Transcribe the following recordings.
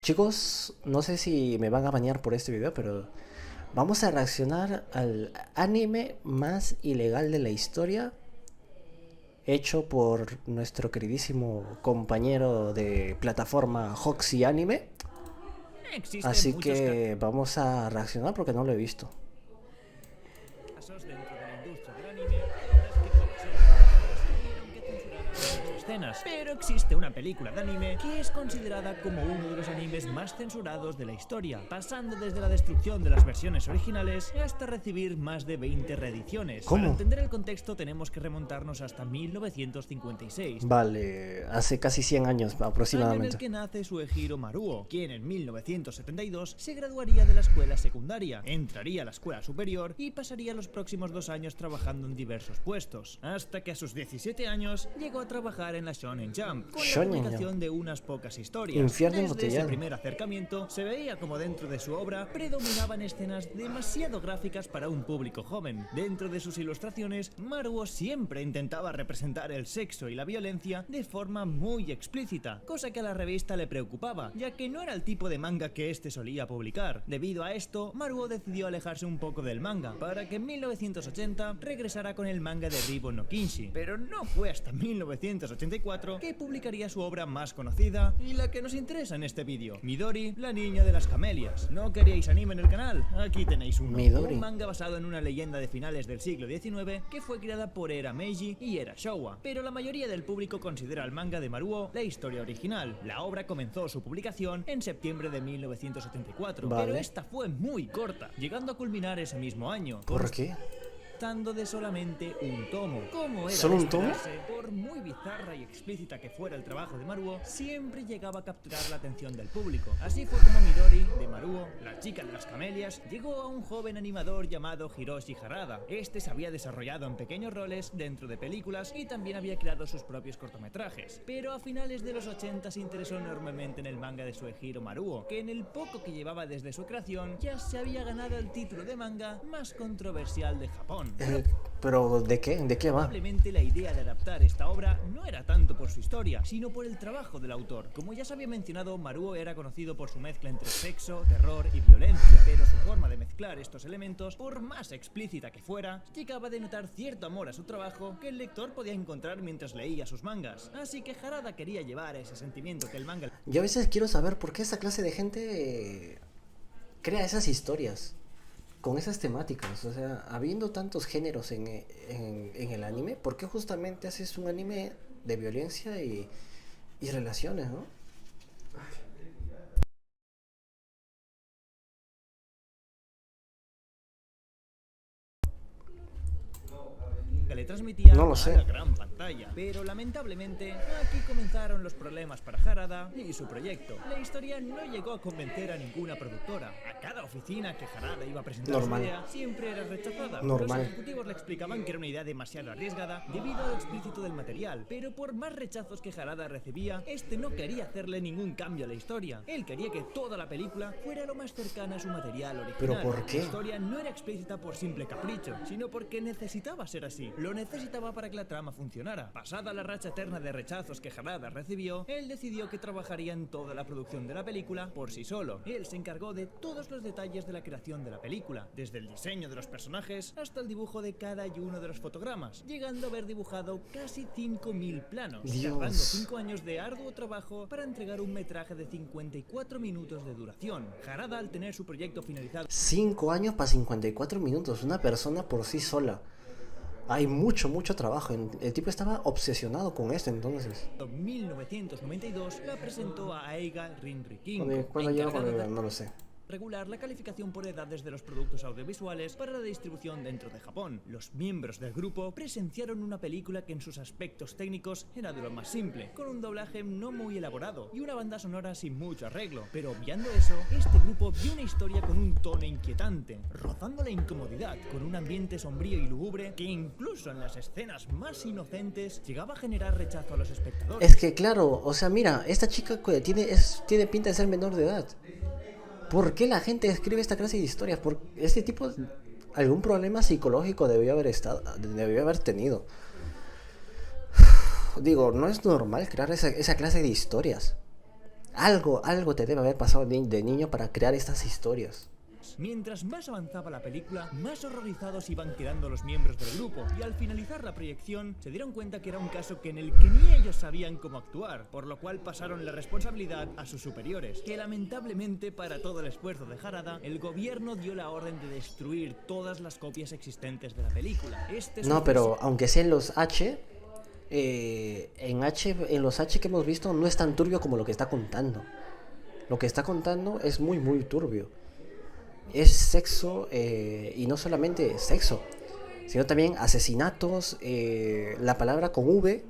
Chicos, no sé si me van a banear por este video, pero vamos a reaccionar al anime más ilegal de la historia, hecho por nuestro queridísimo compañero de plataforma Hoxie Anime. Existen Así muchos que vamos a reaccionar porque no lo he visto. casos dentro de la industria del anime y obras que por ser violentas tuvieron que censurar algunas escenas. Pero existe una película de anime que es considerada como uno de los animes más censurados de la historia, pasando desde la destrucción de las versiones originales hasta recibir más de 20 reediciones. Para ¿Cómo? entender el contexto tenemos que remontarnos hasta 1956. Vale, hace casi 100 años Año en el aproximadamente. que nace Suehiro Maruo, quien en 1972 se graduaría de la escuela secundaria, entraría a la escuela superior y pasaría los próximos 2 años trabajando en diversos puestos, hasta que a sus 17 años llegó a trabajar en la Shonen Jump, con la Shonen publicación de unas pocas historias. Infierno Desde ese embotellado. primer acercamiento se veía como dentro de su obra predominaban escenas demasiado gráficas para un público joven. Dentro de sus ilustraciones, Maruo siempre intentaba representar el sexo y la violencia de forma muy explícita, cosa que a la revista le preocupaba, ya que no era el tipo de manga que este solía publicar. Debido a esto, Maruo decidió alejarse un poco del manga, para que en 1980 regresara con el manga de Ribbon no Kinshi, pero no fue hasta 1984 que publicaría su obra más conocida y la que nos interesa en este vídeo, Midori, la niña de las camelias. ¿No queríais anime en el canal? Aquí tenéis uno. Midori. Un manga basado en una leyenda de finales del siglo XIX que fue creada por Era Meiji y Era Showa, pero la mayoría del público considera el manga de Maruo la historia original. La obra comenzó su publicación en septiembre de 1974, Vale. pero esta fue muy corta, llegando a culminar ese mismo año. ¿Por qué? Constando de solamente un tomo. Como era ¿Solo de un tomo? esperarse, por muy bizarra y explícita que fuera el trabajo de Maruo, siempre llegaba a capturar la atención del público. Así fue como Midori, de Maruo, la chica de las camelias, llegó a un joven animador llamado Hiroshi Harada. Este se había desarrollado en pequeños roles dentro de películas y también había creado sus propios cortometrajes. Pero a finales de los 80 se interesó enormemente en el manga de Suehiro Maruo, que en el poco que llevaba desde su creación ya se había ganado el título de manga más controversial de Japón. ¿Pero de qué? ¿De qué va? Probablemente la idea de adaptar esta obra no era tanto por su historia, sino por el trabajo del autor. Como ya se había mencionado, Maruo era conocido por su mezcla entre sexo, terror y violencia, pero su forma de mezclar estos elementos, por más explícita que fuera, llegaba a denotar cierto amor a su trabajo que el lector podía encontrar mientras leía sus mangas. Así que Harada quería llevar ese sentimiento que el manga... Yo a veces quiero saber por qué esa clase de gente crea esas historias con esas temáticas. O sea, habiendo tantos géneros en el anime, ¿por qué justamente haces un anime de violencia y relaciones, no? que le transmitía No lo a sé. la gran pantalla. Pero lamentablemente, aquí comenzaron los problemas para Harada y su proyecto. La historia no llegó a convencer a ninguna productora. A cada oficina que Harada iba a presentar Normal. su idea, siempre era rechazada. Normal. Los ejecutivos le explicaban que era una idea demasiado arriesgada debido a lo explícito del material. Pero por más rechazos que Harada recibía, este no quería hacerle ningún cambio a la historia. Él quería que toda la película fuera lo más cercana a su material original. ¿Pero por qué? La historia no era explícita por simple capricho, sino porque necesitaba ser así. Lo necesitaba para que la trama funcionara. Pasada la racha eterna de rechazos que Harada recibió, él decidió que trabajaría en toda la producción de la película por sí solo. Él se encargó de todos los detalles de la creación de la película, desde el diseño de los personajes hasta el dibujo de cada y uno de los fotogramas, llegando a haber dibujado casi 5.000 planos, Dios. tardando 5 años de arduo trabajo para entregar un metraje de 54 minutos de duración. Harada, al tener su proyecto finalizado 5 años para 54 minutos, una persona por sí sola. Hay mucho trabajo. El tipo estaba obsesionado con esto entonces. en 1992, la presentó a Eiga Rinrikinko, ¿Cuándo llega? encargado de No lo sé. regular la calificación por edades de los productos audiovisuales para la distribución dentro de Japón. Los miembros del grupo presenciaron una película que en sus aspectos técnicos era de lo más simple, con un doblaje no muy elaborado y una banda sonora sin mucho arreglo. Pero obviando eso, este grupo vio una historia con un tono inquietante, rozando la incomodidad, con un ambiente sombrío y lúgubre que incluso en las escenas más inocentes llegaba a generar rechazo a los espectadores. Es que claro, o sea, mira, esta chica tiene pinta de ser menor de edad. ¿Por qué la gente escribe esta clase de historias? Por este tipo, algún problema psicológico debió haber tenido. Digo, no es normal crear esa clase de historias. Algo te debe haber pasado de niño para crear estas historias. Mientras más avanzaba la película, más horrorizados iban quedando los miembros del grupo, y al finalizar la proyección se dieron cuenta que era un caso en el que ni ellos sabían cómo actuar, por lo cual pasaron la responsabilidad a sus superiores, que lamentablemente para todo el esfuerzo de Harada, el gobierno dio la orden de destruir todas las copias existentes de la película. No, pero aunque sea en los en los H que hemos visto no es tan turbio como lo que está contando. Lo que está contando es muy muy turbio. Es sexo, y no solamente sexo, sino también asesinatos, la palabra con V,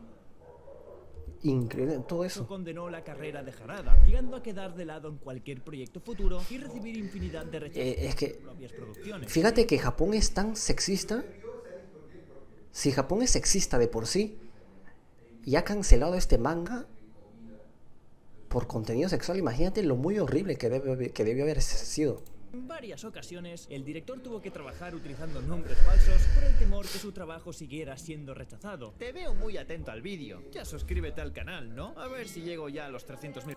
increíble, todo eso. Condenó la carrera de Harada, llegando a quedar de lado en cualquier proyecto futuro y recibir infinidad de rechazos Es que, por sus propias producciones. fíjate que Japón es tan sexista. Si Japón es sexista de por sí y ha cancelado este manga por contenido sexual, imagínate lo muy horrible que debió haber sido. En varias ocasiones, el director tuvo que trabajar utilizando nombres falsos por el temor que su trabajo siguiera siendo rechazado. Te veo muy atento al vídeo. Ya suscríbete al canal, ¿no? A ver si llego ya a los 300.000.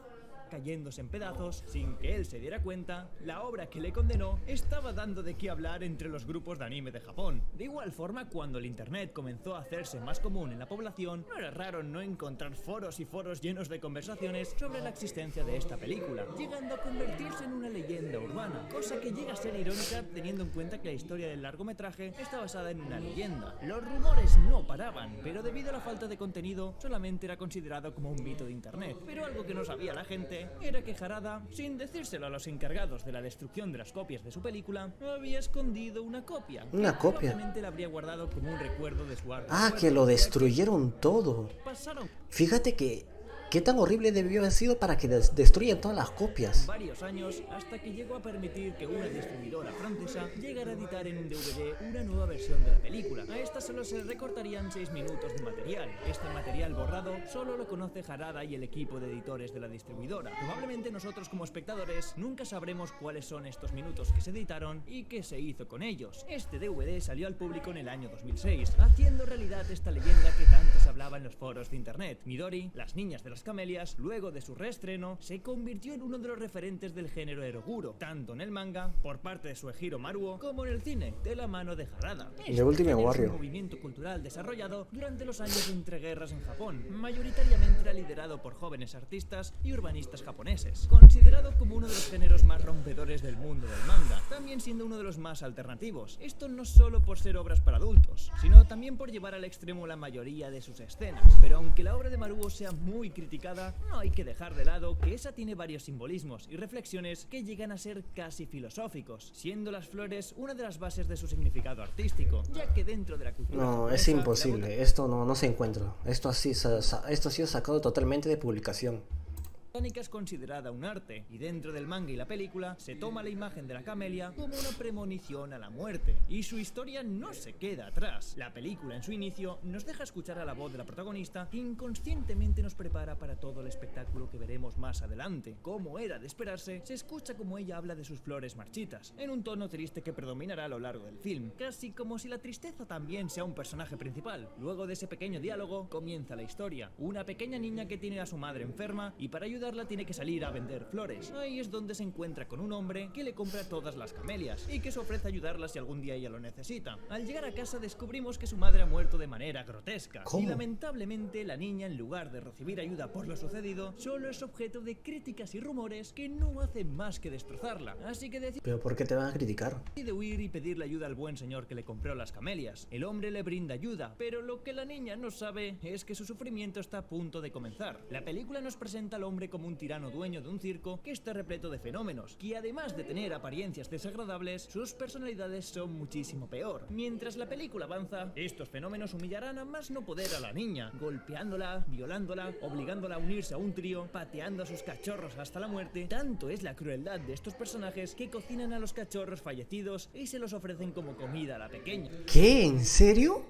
Cayéndose en pedazos, sin que él se diera cuenta, la obra que le condenó estaba dando de qué hablar entre los grupos de anime de Japón. De igual forma, cuando el internet comenzó a hacerse más común en la población, no era raro no encontrar foros y foros llenos de conversaciones sobre la existencia de esta película, llegando a convertirse en una leyenda urbana, cosa que llega a ser irónica teniendo en cuenta que la historia del largometraje está basada en una leyenda. Los rumores no paraban, pero debido a la falta de contenido, solamente era considerado como un mito de internet. Pero algo que no sabía la gente era que Harada, sin decírselo a los encargados de la destrucción de las copias de su película, había escondido una copia. Una copia. Probablemente la habría guardado como un recuerdo de su arte. Ah, que lo destruyeron todo. Pasaron Fíjate que qué tan horrible debió haber sido para que destruyan todas las copias. varios años hasta que llegó a permitir que una distribuidora francesa llegara a editar en un DVD una nueva versión de la película. A esta solo se recortarían 6 minutos de material. Este material borrado solo lo conoce Harada y el equipo de editores de la distribuidora. Probablemente nosotros como espectadores nunca sabremos cuáles son estos minutos que se editaron y qué se hizo con ellos. Este DVD salió al público en el año 2006, haciendo realidad esta leyenda que tanto se hablaba en los foros de internet. Midori, las niñas de las camelias, luego de su reestreno, se convirtió en uno de los referentes del género eroguro, tanto en el manga, por parte de Suehiro Maruo, como en el cine, de la mano de Harada. The Ultimate Es Warrior. un movimiento cultural desarrollado durante los años de entreguerras en Japón, mayoritariamente era liderado por jóvenes artistas y urbanistas japoneses, considerado como uno de los géneros más rompedores del mundo del manga, también siendo uno de los más alternativos. Esto no solo por ser obras para adultos, sino también por llevar al extremo la mayoría de sus escenas. Pero aunque la obra de Maruo sea muy criticada, no hay que dejar de lado que esa tiene varios simbolismos y reflexiones que llegan a ser casi filosóficos, siendo las flores una de las bases de su significado artístico, ya que dentro de la cultura No, es japonesa, imposible. Esto no se encuentra. Esto ha sido sacado totalmente de publicación. La botánica es considerada un arte, y dentro del manga y la película se toma la imagen de la camelia como una premonición a la muerte, y su historia no se queda atrás. La película en su inicio nos deja escuchar a la voz de la protagonista, que inconscientemente nos prepara para todo el espectáculo que veremos más adelante. Como era de esperarse, se escucha como ella habla de sus flores marchitas, en un tono triste que predominará a lo largo del film, casi como si la tristeza también sea un personaje principal. Luego de ese pequeño diálogo comienza la historia, una pequeña niña que tiene a su madre enferma y para ayudarla tiene que salir a vender flores. Ahí es donde se encuentra con un hombre que le compra todas las camelias y que se ofrece a ayudarla si algún día ella lo necesita. Al llegar a casa descubrimos que su madre ha muerto de manera grotesca. ¿Cómo? Y lamentablemente la niña, en lugar de recibir ayuda por lo sucedido, solo es objeto de críticas y rumores que no hacen más que destrozarla. Así que ¿Pero por qué te van a criticar? decide huir y pedirle ayuda al buen señor que le compró las camelias. El hombre le brinda ayuda, pero lo que la niña no sabe es que su sufrimiento está a punto de comenzar. La película nos presenta al hombre como un tirano dueño de un circo que está repleto de fenómenos, que además de tener apariencias desagradables, sus personalidades son muchísimo peor. Mientras la película avanza, estos fenómenos humillarán a más no poder a la niña, golpeándola, violándola, obligándola a unirse a un trío, pateando a sus cachorros hasta la muerte. Tanto es la crueldad de estos personajes que cocinan a los cachorros fallecidos y se los ofrecen como comida a la pequeña. ¿Qué? ¿En serio?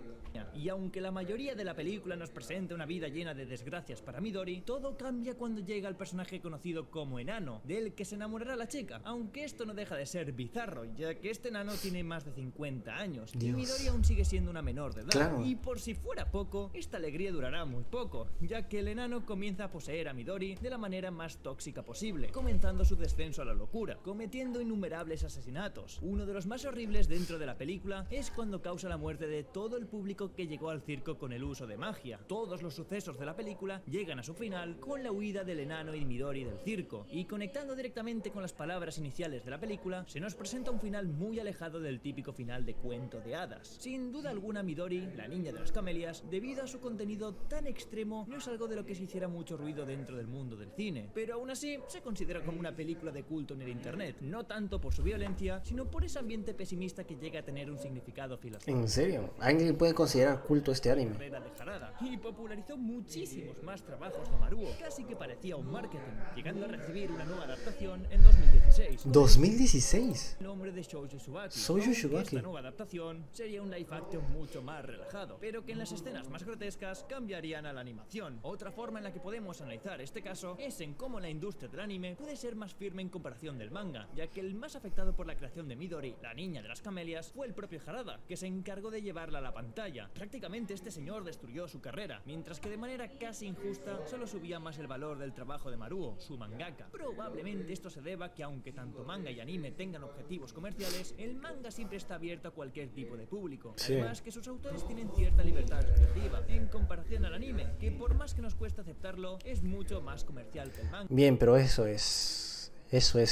Y aunque la mayoría de la película nos presenta una vida llena de desgracias para Midori, todo cambia cuando llega el personaje conocido como enano, del que se enamorará la chica. Aunque esto no deja de ser bizarro, ya que este enano tiene más de 50 años y Midori aún sigue siendo una menor de edad. Claro. Y por si fuera poco, esta alegría durará muy poco, ya que el enano comienza a poseer a Midori de la manera más tóxica posible, comenzando su descenso a la locura, cometiendo innumerables asesinatos. Uno de los más horribles dentro de la película es cuando causa la muerte de todo el público que llegó al circo con el uso de magia. Todos los sucesos de la película llegan a su final con la huida del enano y Midori del circo, y conectando directamente con las palabras iniciales de la película, se nos presenta un final muy alejado del típico final de cuento de hadas. Sin duda alguna, Midori, la niña de las camelias, debido a su contenido tan extremo, no es algo de lo que se hiciera mucho ruido dentro del mundo del cine, pero aún así se considera como una película de culto en el internet, no tanto por su violencia, sino por ese ambiente pesimista que llega a tener un significado filosófico. ¿En serio? ¿Alguien puede considerar culto este anime? Carrera de Harada, y popularizó muchísimos más trabajos de Maruo, casi que parecía un marketing, llegando a recibir una nueva adaptación en 2016. 2016. El nombre de Shoujo Shubaki. Shoujo Shubaki. Esta nueva adaptación sería un live action mucho más relajado, pero que en las escenas más grotescas cambiarían a la animación. Otra forma en la que podemos analizar este caso es en cómo la industria del anime puede ser más firme en comparación del manga, ya que el más afectado por la creación de Midori, la niña de las camelias, fue el propio Harada, que se encargó de llevarla a la pantalla. Prácticamente este señor destruyó su carrera, mientras que de manera casi injusta solo subía más el valor del trabajo de Maruo, su mangaka. Probablemente esto se deba a que aunque tanto manga y anime tengan objetivos comerciales, el manga siempre está abierto a cualquier tipo de público. Sí. Además que sus autores tienen cierta libertad creativa, en comparación al anime, que por más que nos cueste aceptarlo, es mucho más comercial que el manga. Bien, pero eso es...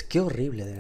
Qué horrible, de verdad.